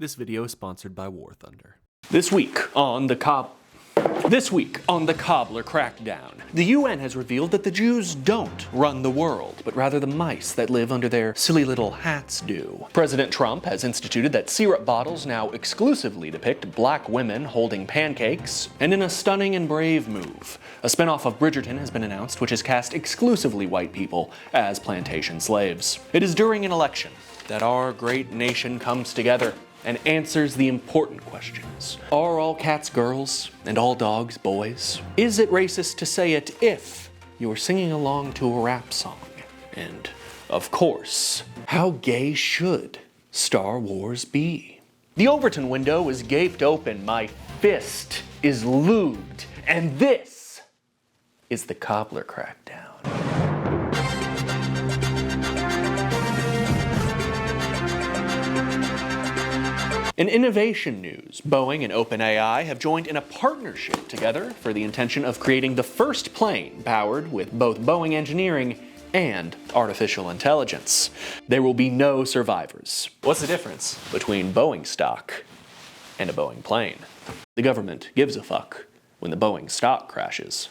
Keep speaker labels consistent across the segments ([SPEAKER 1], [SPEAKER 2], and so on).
[SPEAKER 1] This video is sponsored by War Thunder. This week on the Cobbler Crackdown, the UN has revealed that the Jews don't run the world, but rather the mice that live under their silly little hats do. President Trump has instituted that syrup bottles now exclusively depict black women holding pancakes, and in a stunning and brave move, a spinoff of Bridgerton has been announced which has cast exclusively white people as plantation slaves. It is during an election that our great nation comes together and answers the important questions. Are all cats girls and all dogs boys? Is it racist to say it if you're singing along to a rap song? And, of course, how gay should Star Wars be? The Overton window is gaped open, my fist is lubed, and this is the Cobbler Crackdown. In innovation news, Boeing and OpenAI have joined in a partnership together for the intention of creating the first plane powered with both Boeing engineering and artificial intelligence. There will be no survivors. What's the difference between Boeing stock and a Boeing plane? The government gives a fuck when the Boeing stock crashes.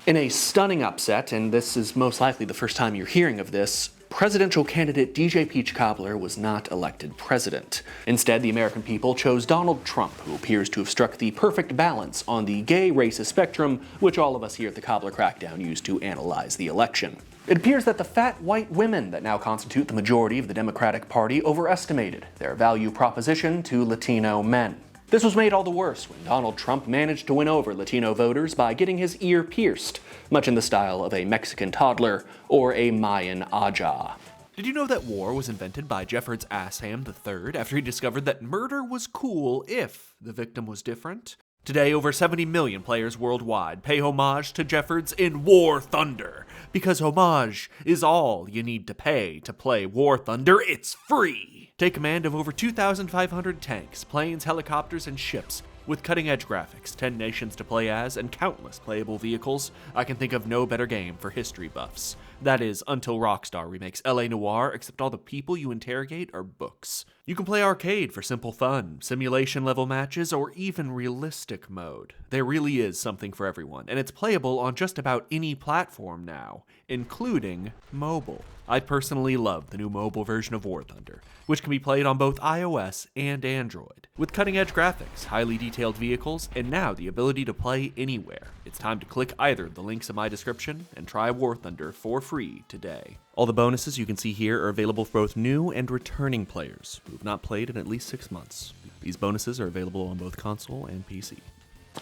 [SPEAKER 1] In a stunning upset, and this is most likely the first time you're hearing of this, presidential candidate DJ Peach Cobbler was not elected president. Instead, the American people chose Donald Trump, who appears to have struck the perfect balance on the gay racist spectrum, which all of us here at the Cobbler Crackdown use to analyze the election. It appears that the fat white women that now constitute the majority of the Democratic Party overestimated their value proposition to Latino men. This was made all the worse when Donald Trump managed to win over Latino voters by getting his ear pierced, much in the style of a Mexican toddler or a Mayan Aja. Did you know that war was invented by Jeffords Asham III after he discovered that murder was cool if the victim was different? Today, over 70 million players worldwide pay homage to Jeffords in War Thunder, because homage is all you need to pay to play War Thunder. It's free! Take command of over 2,500 tanks, planes, helicopters, and ships. With cutting-edge graphics, 10 nations to play as, and countless playable vehicles, I can think of no better game for history buffs. That is, until Rockstar remakes LA Noire, except all the people you interrogate are books. You can play arcade for simple fun, simulation-level matches, or even realistic mode. There really is something for everyone, and it's playable on just about any platform now, including mobile. I personally love the new mobile version of War Thunder, which can be played on both iOS and Android. With cutting-edge graphics, highly detailed vehicles, and now the ability to play anywhere. It's time to click either of the links in my description and try War Thunder for free today. All the bonuses you can see here are available for both new and returning players who have not played in at least 6 months. These bonuses are available on both console and PC.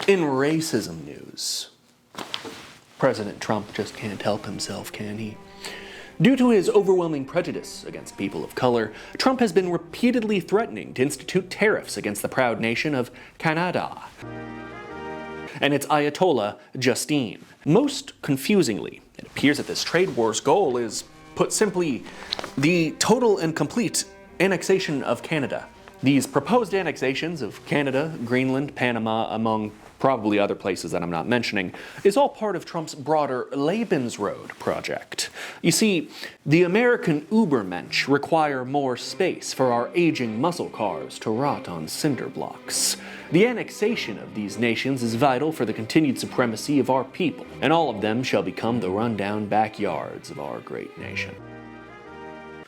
[SPEAKER 1] In racism news, President Trump just can't help himself, can he? Due to his overwhelming prejudice against people of color, Trump has been repeatedly threatening to institute tariffs against the proud nation of Canada and its Ayatollah Justine. Most confusingly, it appears that this trade war's goal is, put simply, the total and complete annexation of Canada. These proposed annexations of Canada, Greenland, Panama, among probably other places that I'm not mentioning, is all part of Trump's broader Lebensroad project. You see, the American Ubermensch require more space for our aging muscle cars to rot on cinder blocks. The annexation of these nations is vital for the continued supremacy of our people, and all of them shall become the rundown backyards of our great nation.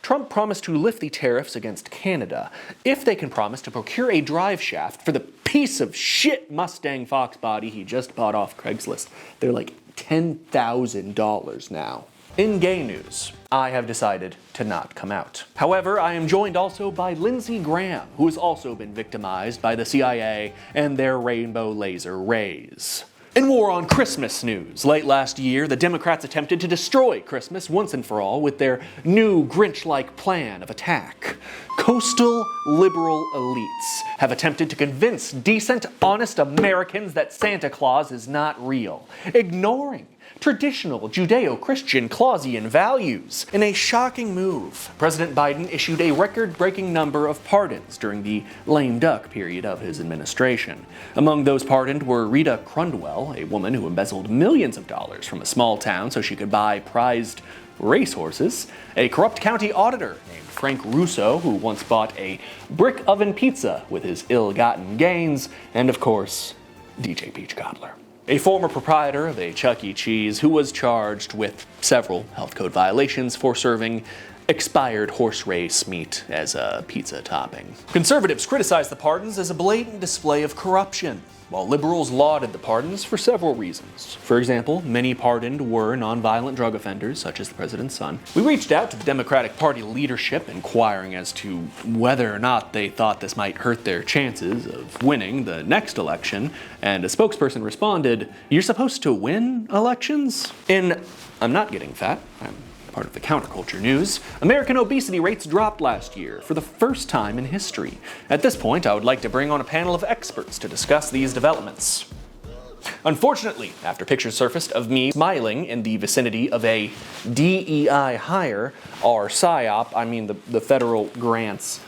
[SPEAKER 1] Trump promised to lift the tariffs against Canada if they can promise to procure a drive shaft for the piece of shit Mustang Fox body he just bought off Craigslist. They're like $10,000 now. In gay news, I have decided to not come out. However, I am joined also by Lindsey Graham, who has also been victimized by the CIA and their rainbow laser rays. In War on Christmas news, late last year, the Democrats attempted to destroy Christmas once and for all with their new Grinch-like plan of attack. Coastal liberal elites have attempted to convince decent, honest Americans that Santa Claus is not real, ignoring traditional Judeo-Christian Clausian values. In a shocking move, President Biden issued a record-breaking number of pardons during the lame duck period of his administration. Among those pardoned were Rita Crundwell, a woman who embezzled millions of dollars from a small town so she could buy prized racehorses, a corrupt county auditor named Frank Russo, who once bought a brick oven pizza with his ill-gotten gains, and of course, DJ Peach Cobbler, a former proprietor of a Chuck E. Cheese who was charged with several health code violations for serving expired horse race meat as a pizza topping. Conservatives criticized the pardons as a blatant display of corruption, while liberals lauded the pardons for several reasons. For example, many pardoned were nonviolent drug offenders, such as the president's son. We reached out to the Democratic Party leadership, inquiring as to whether or not they thought this might hurt their chances of winning the next election, and a spokesperson responded, "You're supposed to win elections?" In I'm Not Getting Fat, I'm part of the counterculture news, American obesity rates dropped last year for the first time in history. At this point, I would like to bring on a panel of experts to discuss these developments. Unfortunately, after pictures surfaced of me smiling in the vicinity of a DEI hire, or PSYOP, I mean the federal grants,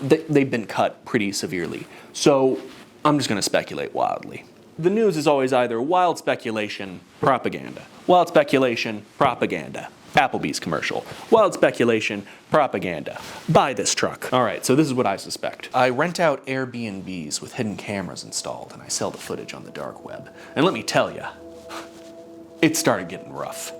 [SPEAKER 1] they've been cut pretty severely. So I'm just going to speculate wildly. The news is always either wild speculation, propaganda. Wild speculation, propaganda. Applebee's commercial. Wild speculation, propaganda. Buy this truck. All right, so this is what I suspect. I rent out Airbnbs with hidden cameras installed, and I sell the footage on the dark web. And let me tell you, it started getting rough.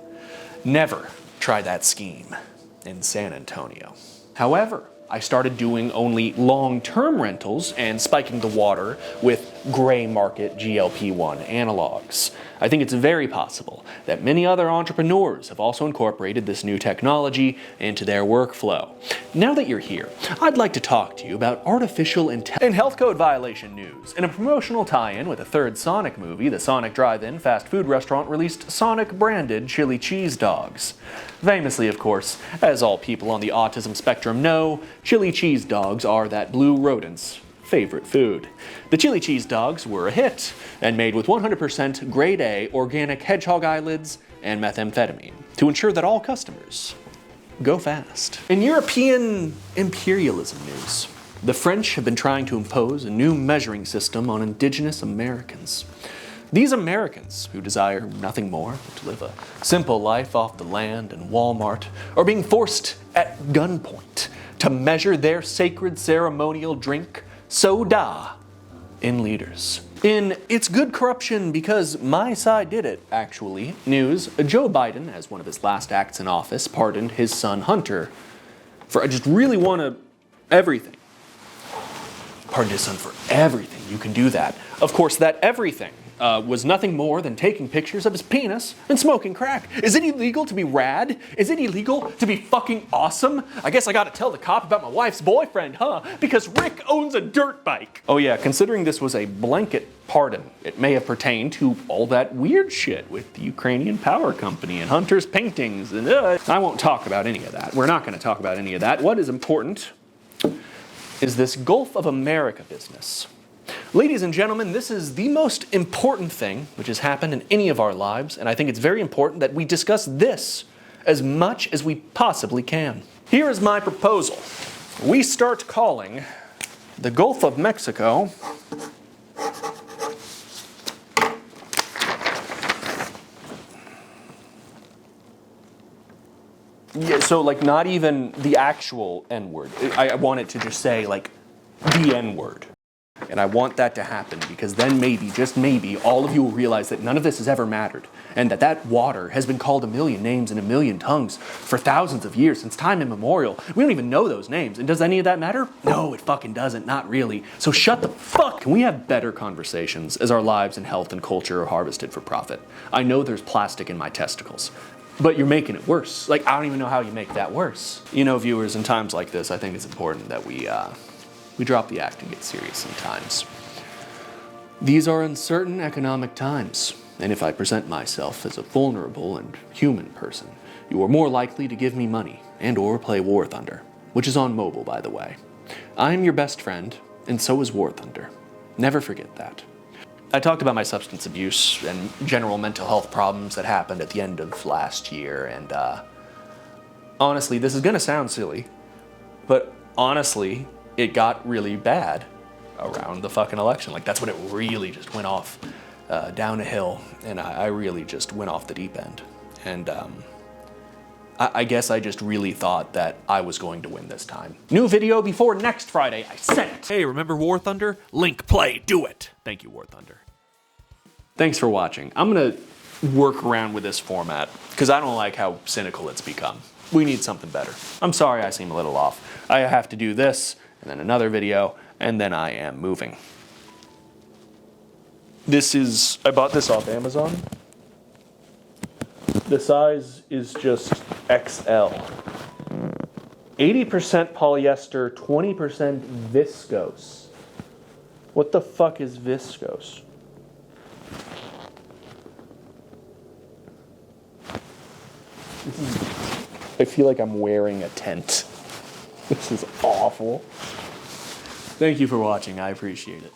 [SPEAKER 1] Never try that scheme in San Antonio. However, I started doing only long-term rentals and spiking the water with gray market GLP-1 analogs. I think it's very possible that many other entrepreneurs have also incorporated this new technology into their workflow. Now that you're here, I'd like to talk to you about artificial intelligence and health code violation news. In a promotional tie-in with a third Sonic movie, the Sonic Drive-In fast food restaurant released Sonic-branded chili cheese dogs. Famously, of course, as all people on the autism spectrum know, chili cheese dogs are that blue rodent's favorite food. The chili cheese dogs were a hit and made with 100% grade A organic hedgehog eyelids and methamphetamine to ensure that all customers go fast. In European imperialism news, the French have been trying to impose a new measuring system on indigenous Americans. These Americans, who desire nothing more than to live a simple life off the land and Walmart, are being forced at gunpoint to measure their sacred ceremonial drink, soda, in liters. In It's Good Corruption Because My Side Did It, actually, news, Joe Biden, as one of his last acts in office, pardoned his son Hunter for, I just really want to, everything. Pardoned his son for everything. You can do that. Of course, that everything was nothing more than taking pictures of his penis and smoking crack. Is it illegal to be rad? Is it illegal to be fucking awesome? I guess I gotta tell the cop about my wife's boyfriend, huh? Because Rick owns a dirt bike. Oh yeah, considering this was a blanket pardon, it may have pertained to all that weird shit with the Ukrainian power company and Hunter's paintings and I won't talk about any of that. We're not gonna talk about any of that. What is important is this Gulf of America business. Ladies and gentlemen, this is the most important thing which has happened in any of our lives, and I think it's very important that we discuss this as much as we possibly can. Here is my proposal. We start calling the Gulf of Mexico yeah, so like not even the actual N-word. I want it to just say like the N-word. And I want that to happen because then maybe, just maybe, all of you will realize that none of this has ever mattered and that that water has been called a million names in a million tongues for thousands of years, since time immemorial. We don't even know those names. And does any of that matter? No, it fucking doesn't. Not really. So shut the fuck. Can we have better conversations as our lives and health and culture are harvested for profit? I know there's plastic in my testicles, but you're making it worse. Like, I don't even know how you make that worse. You know, viewers, in times like this, I think it's important that we drop the act and get serious sometimes. These are uncertain economic times, and if I present myself as a vulnerable and human person, you are more likely to give me money and or play War Thunder, which is on mobile, by the way. I am your best friend, and so is War Thunder. Never forget that. I talked about my substance abuse and general mental health problems that happened at the end of last year, and honestly, this is gonna sound silly, but honestly, it got really bad around the fucking election. Like, that's when it really just went off down a hill, and I really just went off the deep end. And I guess I just really thought that I was going to win this time. New video before next Friday, I said it! Hey, remember War Thunder? Link play, do it! Thank you, War Thunder. Thanks for watching. I'm gonna work around with this format, because I don't like how cynical it's become. We need something better. I'm sorry I seem a little off. I have to do this, and then another video, and then I am moving. I bought this off Amazon. The size is just XL. 80% polyester, 20% viscose. What the fuck is viscose? I feel like I'm wearing a tent. This is awful. Thank you for watching. I appreciate it.